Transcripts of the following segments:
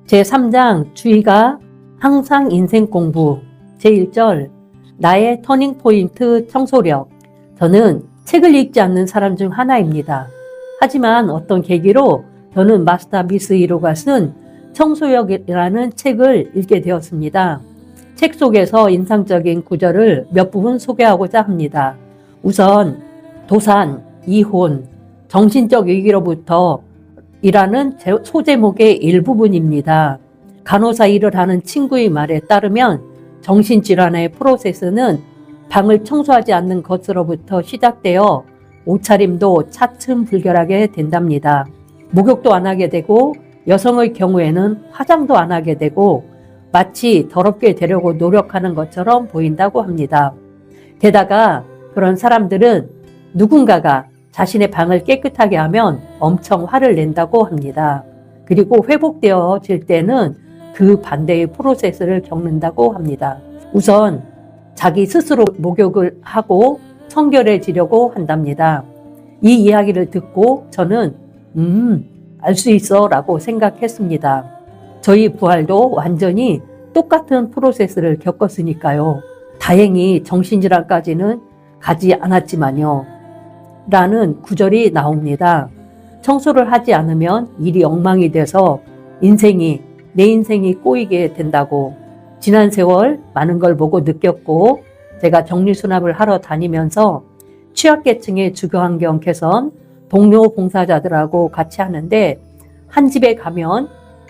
제3장 주의가 항상 인생 공부 제1절 나의 터닝포인트 청소력. 저는 책을 읽지 않는 사람 중 하나입니다. 하지만 어떤 계기로 저는 마스터 미스히로가 쓴 청소력이라는 책을 읽게 되었습니다. 책 속에서 인상적인 구절을 몇 부분 소개하고자 합니다. 우선 도산, 이혼, 정신적 위기로부터 이라는 소제목의 일부분입니다. 간호사 일을 하는 친구의 말에 따르면 정신질환의 프로세스는 방을 청소하지 않는 것으로부터 시작되어 옷차림도 차츰 불결하게 된답니다. 목욕도 안 하게 되고 여성의 경우에는 화장도 안 하게 되고 마치 더럽게 되려고 노력하는 것처럼 보인다고 합니다. 게다가 그런 사람들은 누군가가 자신의 방을 깨끗하게 하면 엄청 화를 낸다고 합니다. 그리고 회복되어질 때는 그 반대의 프로세스를 겪는다고 합니다. 우선 자기 스스로 목욕을 하고 청결해지려고 한답니다. 이 이야기를 듣고 저는 알 수 있어 라고 생각했습니다. 저희 부활도 완전히 똑같은 프로세스를 겪었으니까요. 다행히 정신질환까지는 가지 않았지만요. 라는 구절이 나옵니다. 청소를 하지 않으면 일이 엉망이 돼서 내 인생이 꼬이게 된다고 지난 세월 많은 걸 보고 느꼈고 제가 정리수납을 하러 다니면서 취약계층의 주거환경 개선, 동료 봉사자들하고 같이 하는데 한 집에 가면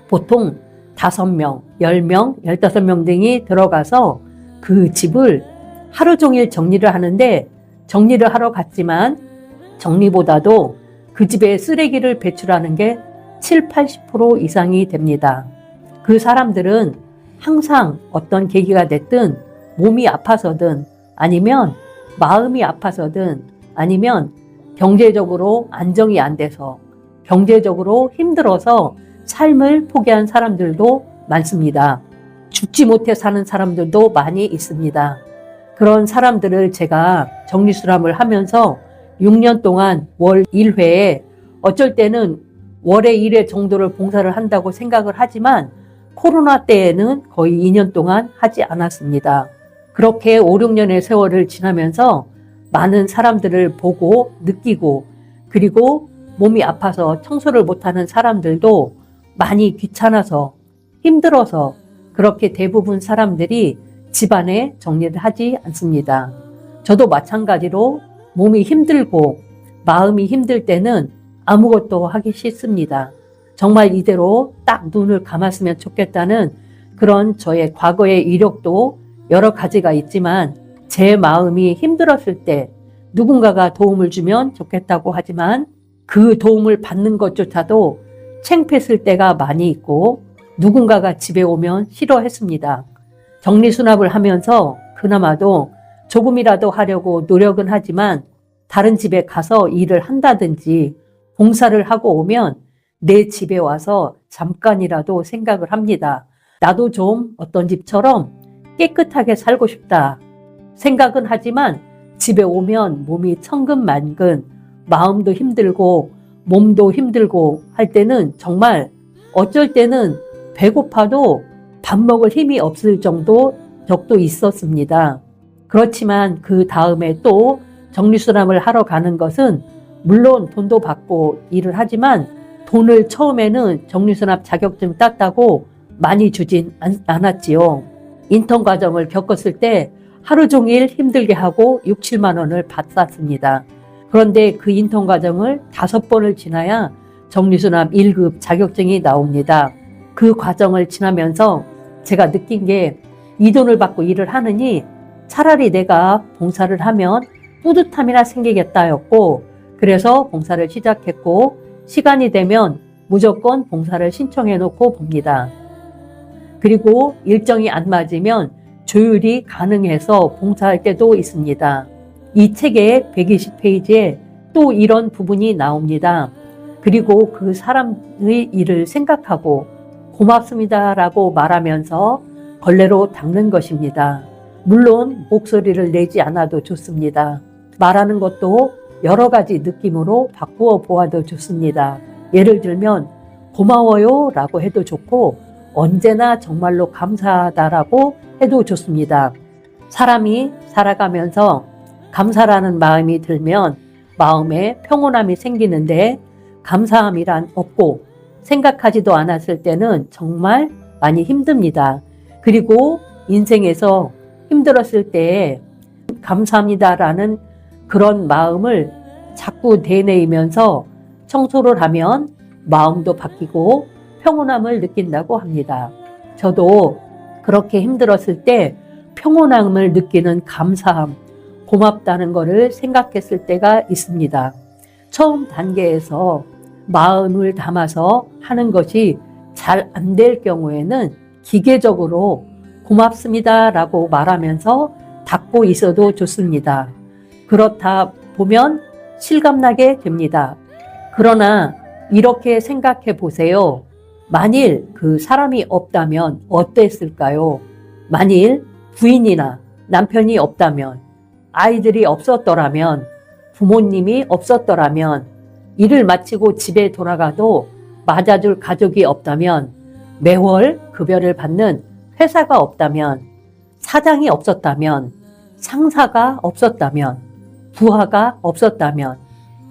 보통 5명, 10명, 15명 등이 들어가서 그 집을 하루 종일 정리를 하는데 정리를 하러 갔지만 정리보다도 그 집에 쓰레기를 배출하는 게 7, 80% 이상이 됩니다. 그 사람들은 항상 어떤 계기가 됐든 몸이 아파서든 아니면 마음이 아파서든 아니면 경제적으로 안정이 안 돼서 경제적으로 힘들어서 삶을 포기한 사람들도 많습니다. 죽지 못해 사는 사람들도 많이 있습니다. 그런 사람들을 제가 정리수납을 하면서 6년 동안 월 1회에 어쩔 때는 월에 1회 정도를 봉사를 한다고 생각을 하지만 코로나 때에는 거의 2년 동안 하지 않았습니다. 그렇게 5, 6년의 세월을 지나면서 많은 사람들을 보고 느끼고 그리고 몸이 아파서 청소를 못하는 사람들도 많이 귀찮아서 힘들어서 그렇게 대부분 사람들이 집안에 정리를 하지 않습니다. 저도 마찬가지로 몸이 힘들고 마음이 힘들 때는 아무것도 하기 싫습니다. 정말 이대로 딱 눈을 감았으면 좋겠다는 그런 저의 과거의 이력도 여러 가지가 있지만 제 마음이 힘들었을 때 누군가가 도움을 주면 좋겠다고 하지만 그 도움을 받는 것조차도 창피했을 때가 많이 있고 누군가가 집에 오면 싫어했습니다. 정리수납을 하면서 그나마도 조금이라도 하려고 노력은 하지만 다른 집에 가서 일을 한다든지 봉사를 하고 오면 내 집에 와서 잠깐이라도 생각을 합니다. 나도 좀 어떤 집처럼 깨끗하게 살고 싶다 생각은 하지만 집에 오면 몸이 천근만근 마음도 힘들고 몸도 힘들고 할 때는 정말 어쩔 때는 배고파도 밥 먹을 힘이 없을 정도 적도 있었습니다. 그렇지만 그 다음에 또 정리수납을 하러 가는 것은 물론 돈도 받고 일을 하지만 돈을 처음에는 정리수납 자격증 땄다고 많이 주진 않았지요. 인턴 과정을 겪었을 때 하루 종일 힘들게 하고 6, 7만 원을 받았습니다. 그런데 그 인턴 과정을 5번을 지나야 정리수납 1급 자격증이 나옵니다. 그 과정을 지나면서 제가 느낀 게 이 돈을 받고 일을 하느니 차라리 내가 봉사를 하면 뿌듯함이나 생기겠다였고 그래서 봉사를 시작했고 시간이 되면 무조건 봉사를 신청해 놓고 봅니다. 그리고 일정이 안 맞으면 조율이 가능해서 봉사할 때도 있습니다. 이 책의 120페이지에 또 이런 부분이 나옵니다. 그리고 그 사람의 일을 생각하고 고맙습니다라고 말하면서 걸레로 닦는 것입니다. 물론 목소리를 내지 않아도 좋습니다. 말하는 것도 여러 가지 느낌으로 바꾸어 보아도 좋습니다. 예를 들면 고마워요 라고 해도 좋고 언제나 정말로 감사하다라고 해도 좋습니다. 사람이 살아가면서 감사라는 마음이 들면 마음에 평온함이 생기는데 감사함이란 없고 생각하지도 않았을 때는 정말 많이 힘듭니다. 그리고 인생에서 힘들었을 때 감사합니다라는 그런 마음을 자꾸 되뇌이면서 청소를 하면 마음도 바뀌고 평온함을 느낀다고 합니다. 저도 그렇게 힘들었을 때 평온함을 느끼는 감사함, 고맙다는 것을 생각했을 때가 있습니다. 처음 단계에서 마음을 담아서 하는 것이 잘 안 될 경우에는 기계적으로 고맙습니다라고 말하면서 닫고 있어도 좋습니다. 그렇다 보면 실감나게 됩니다. 그러나 이렇게 생각해 보세요. 만일 그 사람이 없다면 어땠을까요? 만일 부인이나 남편이 없다면, 아이들이 없었더라면, 부모님이 없었더라면, 일을 마치고 집에 돌아가도 맞아줄 가족이 없다면, 매월 급여를 받는 회사가 없다면, 사장이 없었다면, 상사가 없었다면, 부하가 없었다면,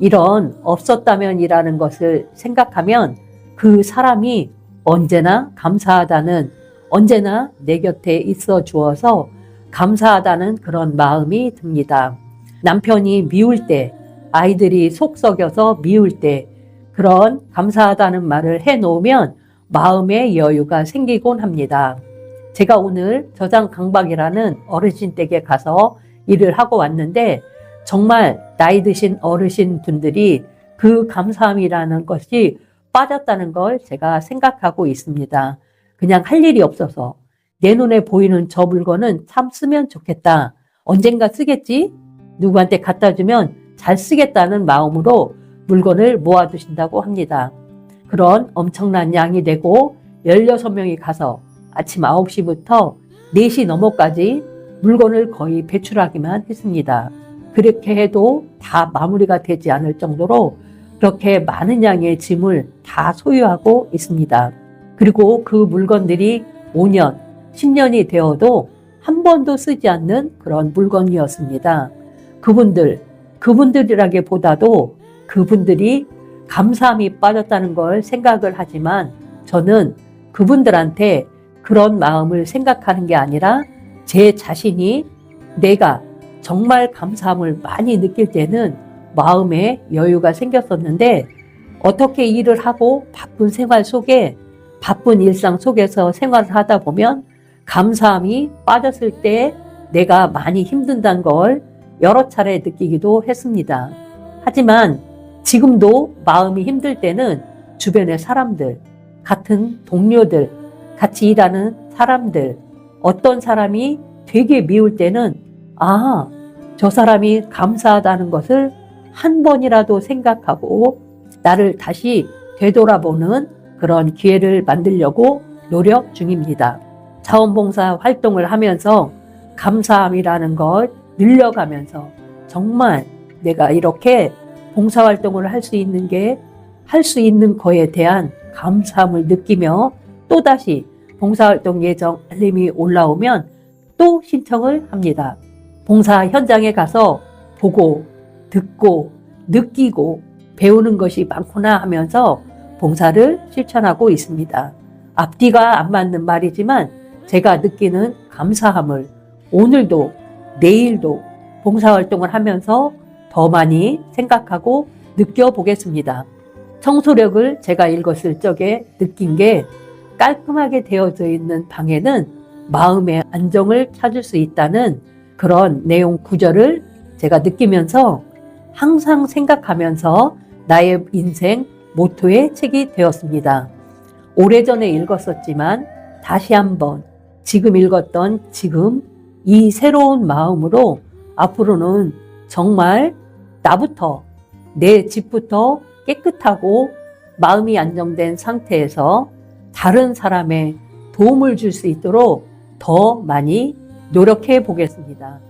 이런 없었다면이라는 것을 생각하면 그 사람이 언제나 감사하다는, 언제나 내 곁에 있어 주어서 감사하다는 그런 마음이 듭니다. 남편이 미울 때, 아이들이 속 썩여서 미울 때 그런 감사하다는 말을 해놓으면 마음의 여유가 생기곤 합니다. 제가 오늘 저장 강박이라는 어르신 댁에 가서 일을 하고 왔는데 정말 나이 드신 어르신 분들이 그 감사함이라는 것이 빠졌다는 걸 제가 생각하고 있습니다. 그냥 할 일이 없어서 내 눈에 보이는 저 물건은 참 쓰면 좋겠다. 언젠가 쓰겠지? 누구한테 갖다 주면 잘 쓰겠다는 마음으로 물건을 모아두신다고 합니다. 그런 엄청난 양이 되고 16명이 가서 아침 9시부터 4시 넘어까지 물건을 거의 배출하기만 했습니다. 그렇게 해도 다 마무리가 되지 않을 정도로 그렇게 많은 양의 짐을 다 소유하고 있습니다. 그리고 그 물건들이 5년, 10년이 되어도 한 번도 쓰지 않는 그런 물건이었습니다. 그분들이라기보다도 그분들이 감사함이 빠졌다는 걸 생각을 하지만 저는 그분들한테 그런 마음을 생각하는 게 아니라 제 자신이 내가 정말 감사함을 많이 느낄 때는 마음에 여유가 생겼었는데 어떻게 일을 하고 바쁜 생활 속에 바쁜 일상 속에서 생활을 하다 보면 감사함이 빠졌을 때 내가 많이 힘든다는 걸 여러 차례 느끼기도 했습니다. 하지만 지금도 마음이 힘들 때는 주변의 사람들, 같은 동료들, 같이 일하는 사람들, 어떤 사람이 되게 미울 때는 저 사람이 감사하다는 것을 한 번이라도 생각하고 나를 다시 되돌아보는 그런 기회를 만들려고 노력 중입니다. 자원봉사 활동을 하면서 감사함이라는 걸 늘려가면서 정말 내가 이렇게 봉사활동을 할 수 있는 거에 대한 감사함을 느끼며 또다시 봉사활동 예정 알림이 올라오면 또 신청을 합니다. 봉사 현장에 가서 보고 듣고 느끼고 배우는 것이 많구나 하면서 봉사를 실천하고 있습니다. 앞뒤가 안 맞는 말이지만 제가 느끼는 감사함을 오늘도 내일도 봉사활동을 하면서 더 많이 생각하고 느껴보겠습니다. 청소력을 제가 읽었을 적에 느낀 게 깔끔하게 되어져 있는 방에는 마음의 안정을 찾을 수 있다는 그런 내용 구절을 제가 느끼면서 항상 생각하면서 나의 인생 모토의 책이 되었습니다. 오래전에 읽었었지만 다시 한번 지금 읽었던 이 새로운 마음으로 앞으로는 정말 나부터 내 집부터 깨끗하고 마음이 안정된 상태에서 다른 사람의 도움을 줄 수 있도록 더 많이 노력해 보겠습니다.